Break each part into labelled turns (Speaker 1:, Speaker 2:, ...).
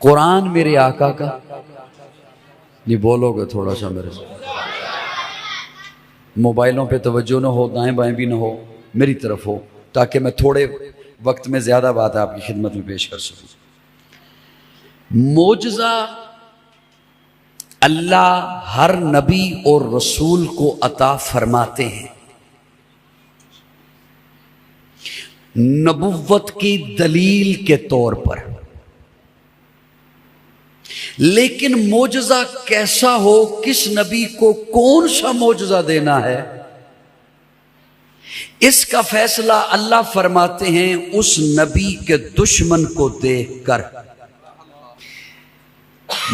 Speaker 1: कुरान मेरे आका का, नहीं बोलोगे थोड़ा सा मेरे से, मोबाइलों पे तवज्जो ना हो, दाएं बाएं भी ना हो, मेरी तरफ हो, ताकि मैं थोड़े वक्त में ज्यादा बात आपकी खिदमत में पेश कर सकूं। मोजज़ा अल्लाह हर नबी और रसूल को अता फरमाते हैं नबुव्वत की दलील के तौर पर, लेकिन मोजज़ा कैसा हो, किस नबी को कौन सा मोजज़ा देना है, इसका फैसला अल्लाह फरमाते हैं उस नबी के दुश्मन को देखकर।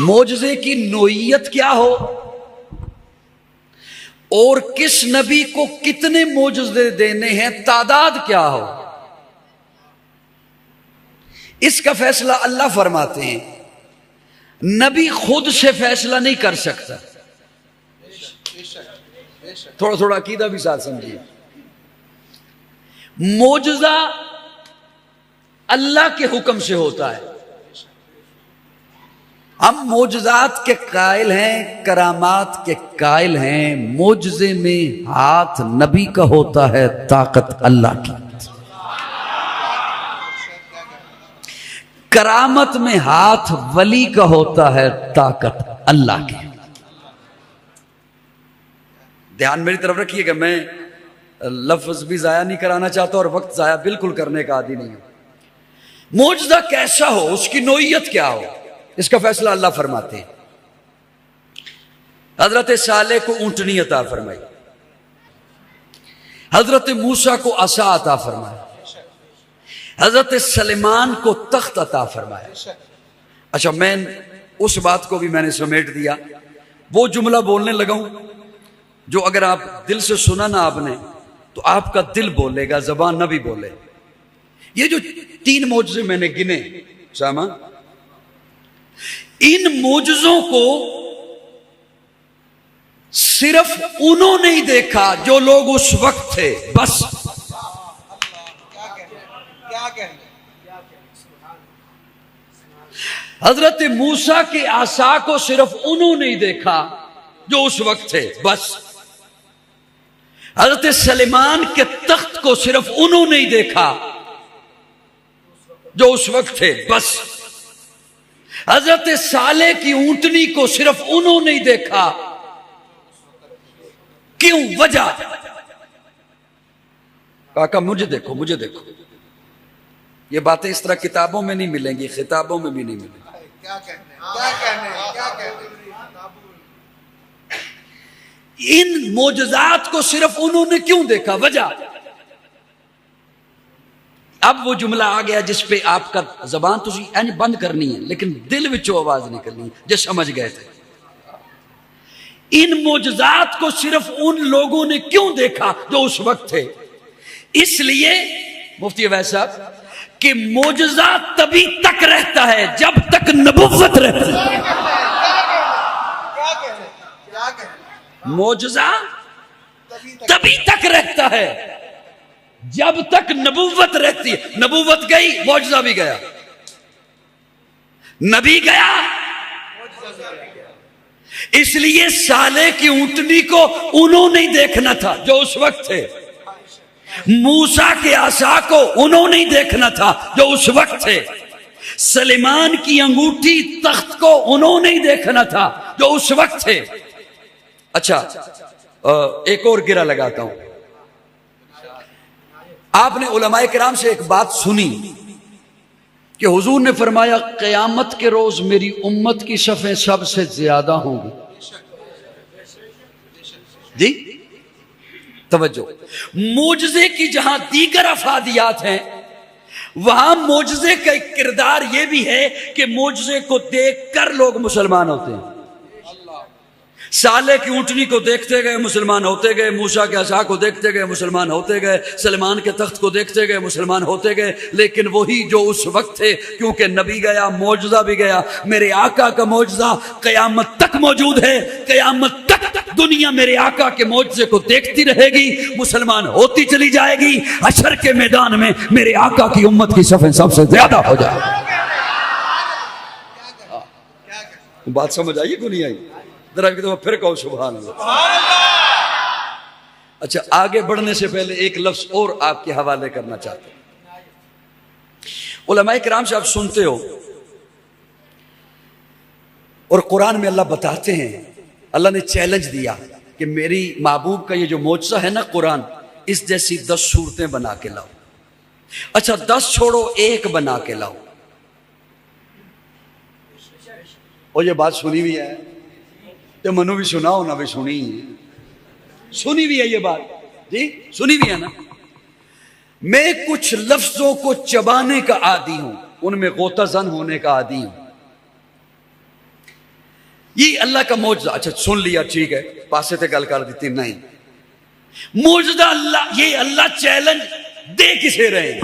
Speaker 1: मोजज़े की नोइयत क्या हो और किस नबी को कितने मोजज़े देने हैं, तादाद क्या हो, इसका फैसला अल्लाह फरमाते हैं। नबी खुद से फैसला नहीं कर सकता। थोड़ा थोड़ा अकीदा भी साथ समझिए। मोजज़ा अल्लाह के हुक्म से होता है। हम मोजज़ात के कायल हैं, करामात के कायल हैं। मोजज़े में हाथ नबी का होता है, ताकत अल्लाह की। करामत में हाथ वली का होता है, ताकत अल्लाह की। ध्यान मेरी तरफ रखिएगा, मैं लफ्ज भी जाया नहीं कराना चाहता और वक्त जाया बिल्कुल करने का आदी नहीं हूं। मोजज़ा कैसा हो, उसकी नोइयत क्या हो, इसका फैसला अल्लाह फरमाते हैं। हजरत साले को ऊंटनी अता फरमाई, हजरत मूसा को असा अता फरमाया, हजरत सलेमान को तख्त अता फरमाया। अच्छा, मैं उस बात को भी मैंने समेट दिया। वो जुमला बोलने लगा हूं जो अगर आप दिल से सुना ना आपने तो आपका दिल बोलेगा, जबान ना भी बोले। ये जो 3 मोजज़े मैंने गिने सामा, इन मोजज़ों को सिर्फ उन्होंने ही देखा जो लोग उस वक्त थे, बस। हजरत मूसा के आसा को सिर्फ उन्होंने ही देखा जो उस वक्त थे, बस। हजरत सलेमान के तख्त को सिर्फ उन्होंने ही देखा जो उस वक्त थे, बस। हजरत साले की ऊंटनी को सिर्फ उन्होंने ही देखा। क्यों? वजह, काका मुझे देखो, मुझे देखो। ये बातें इस तरह किताबों में नहीं मिलेंगी, खिताबों में भी नहीं मिलेंगी। क्या कहने इन मोजज़ात को सिर्फ उन्होंने क्यों देखा? वजह। अब वो जुमला आ गया जिस पे आपका जबान तो बंद करनी है, लेकिन दिल विचों आवाज निकलनी, जो समझ गए थे। इन मोजज़ात को सिर्फ उन लोगों ने क्यों देखा जो उस वक्त थे? इसलिए मुफ्ती अवैस साहब कि मोजज़ा तभी तक रहता है जब तक नबुव्वत रहती है। मोजज़ा तभी तक रहता है जब तक नबुव्वत रहती है। नबुव्वत गई, मोजज़ा भी गया। नबी गया, इसलिए साले की ऊंटनी को उन्होंने ही देखना था जो उस वक्त थे। मूसा के आसा को उन्होंने ही देखना था जो उस वक्त थे। सलेमान की अंगूठी तख्त को उन्होंने ही देखना था जो उस वक्त थे। अच्छा, एक और गिरा लगाता हूं। आपने उलमाए किराम से एक बात सुनी कि हुजूर ने फरमाया क़यामत के रोज मेरी उम्मत की सफ़ें सबसे ज्यादा होंगी। जी तवज्जो, मोजज़े की जहां दीगर अफादियात हैं, वहां मोजज़े का एक किरदार यह भी है कि मोजज़े को देखकर लोग मुसलमान होते हैं। साले की ऊंटनी को देखते गए मुसलमान होते गए, मूसा के असा को देखते गए मुसलमान होते गए, सलेमान के तख्त को देखते गए मुसलमान होते गए। लेकिन वही जो उस वक्त थे, क्योंकि नबी गया, मोजज़ा भी गया। मेरे आका का मोजज़ा क़यामत तक मौजूद है। क़यामत तक दुनिया मेरे आका के मोजज़े को देखती रहेगी, मुसलमान होती चली जाएगी। हशर के मैदान में मेरे आका की उम्मत की सफ़ें सबसे ज्यादा हो जाएगी। बात समझ आई को नहीं आई? जरा एक दफा फिर कहो सुभान अल्लाह। अच्छा, आगे बढ़ने से पहले एक लफ्ज और आपके हवाले करना चाहते हैं। उलमाए किराम से आप सुनते हो और कुरान में अल्लाह बताते हैं, अल्लाह ने चैलेंज दिया कि मेरी महबूब का ये जो मोजज़ा है ना कुरान, इस जैसी 10 सूरतें बना के लाओ। अच्छा 10 छोड़ो, एक बना के लाओ। और ये बात सुनी हुई है, तो मनु भी सुनाओ ना भी सुनी सुनी हुई है ये बात जी, सुनी हुई है ना। मैं कुछ लफ्जों को चबाने का आदी हूं, उनमें गोताजन होने का आदी हूं। ये अल्लाह का मौजज़ा। अच्छा सुन लिया, ठीक है, पासे से गल कर दी। नहीं, मौजज़ा अल्लाह, ये अल्लाह चैलेंज दे किसे रहे हैं?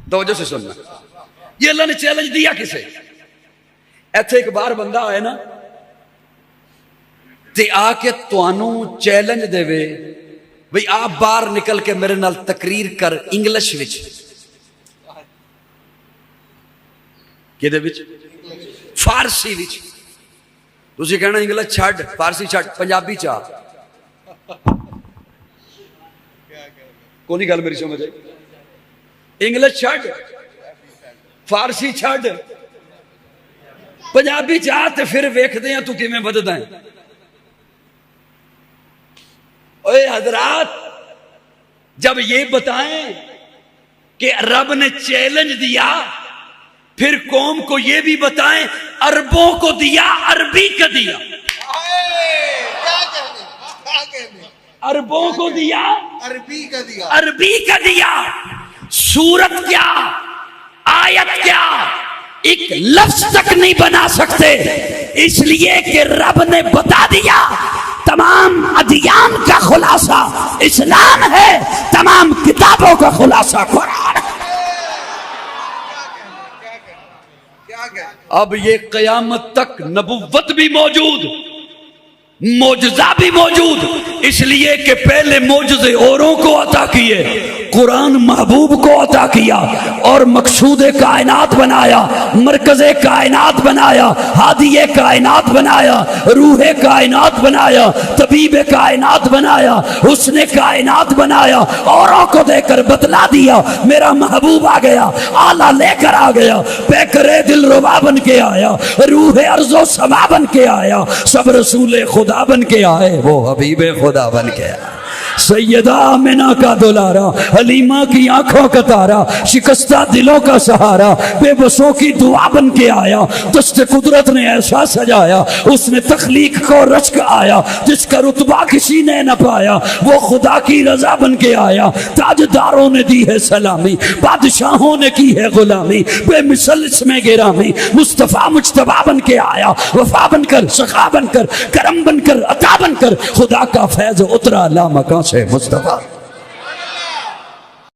Speaker 1: तवज्जो से सुनना, ये अल्लाह ने चैलेंज दिया किसे? इत्थे एक बार बंदा आए ना ते आके तुहानू चैलेंज देवे भाई आप बाहर निकल के मेरे नाल तकरीर कर इंग्लिश विच। किहदे विच? फारसी विच। तुसीं कहना इंग्लिश छड्ड, फारसी छड्ड, पंजाबी चा। कोई गल मेरी समझ आई? इंग्लिश छड्ड, फारसी छड्ड, पंजाबी चा, ते फिर वेखदे हैं तू किवें वधदा है। ओए हजरात, जब ये बताएं कि रब ने चैलेंज दिया, फिर कौम को ये भी बताएं अरबों को दिया, अरबी का दिया। अरबों को दिया,
Speaker 2: अरबी का दिया,
Speaker 1: अरबी का दिया। सूरत क्या, आयत क्या, एक लफ्ज तक नहीं बना सकते, इसलिए कि रब ने बता दिया तमाम अदियान का खुलासा इस्लाम है, तमाम किताबों का खुलासा कुरान है। अब ये कयामत तक नबुव्वत भी मौजूद, मौजज़ा भी मौजूद, इसलिए कि पहले मौजज़े औरों को अता किए, कुरान महबूब को अता किया और मकसूद कायनात बनाया, मरकज़ कायनात बनाया, हादिये कायनात बनाया, रूह कायनात बनाया, तबीब कायनात बनाया, उसने कायनात बनाया, औरों को देकर बतला दिया मेरा महबूब आ गया, आला लेकर आ गया, पैकरे दिल रुबा बन के आया, रूह अर्ज़ो समा बन के आया, सब रसूल खुदा बन के आए, वो हबीबे खुदा बन के आए। सैयदा आमिना का दुलारा, हलीमा की आंखों का तारा, शिकस्ता दिलों का सहारा, बेबसों की दुआ बन के आया, दस्ते कुदरत ने ऐसा सजाया, उसने तख्लीक को रच के आया, जिसका रुतबा किसी ने न पाया, वो खुदा की रजा बन के आया। ताजदारों ने दी है सलामी, बादशाहों ने की है गुलामी, बेमिसल इसमें गिरामी, मुस्तफा मुज्तबा बन के आया, वफा बनकर, सखा बनकर, करम बनकर, अता बनकर, खुदा का फैज उतरा ला मकान से मुस्तफा।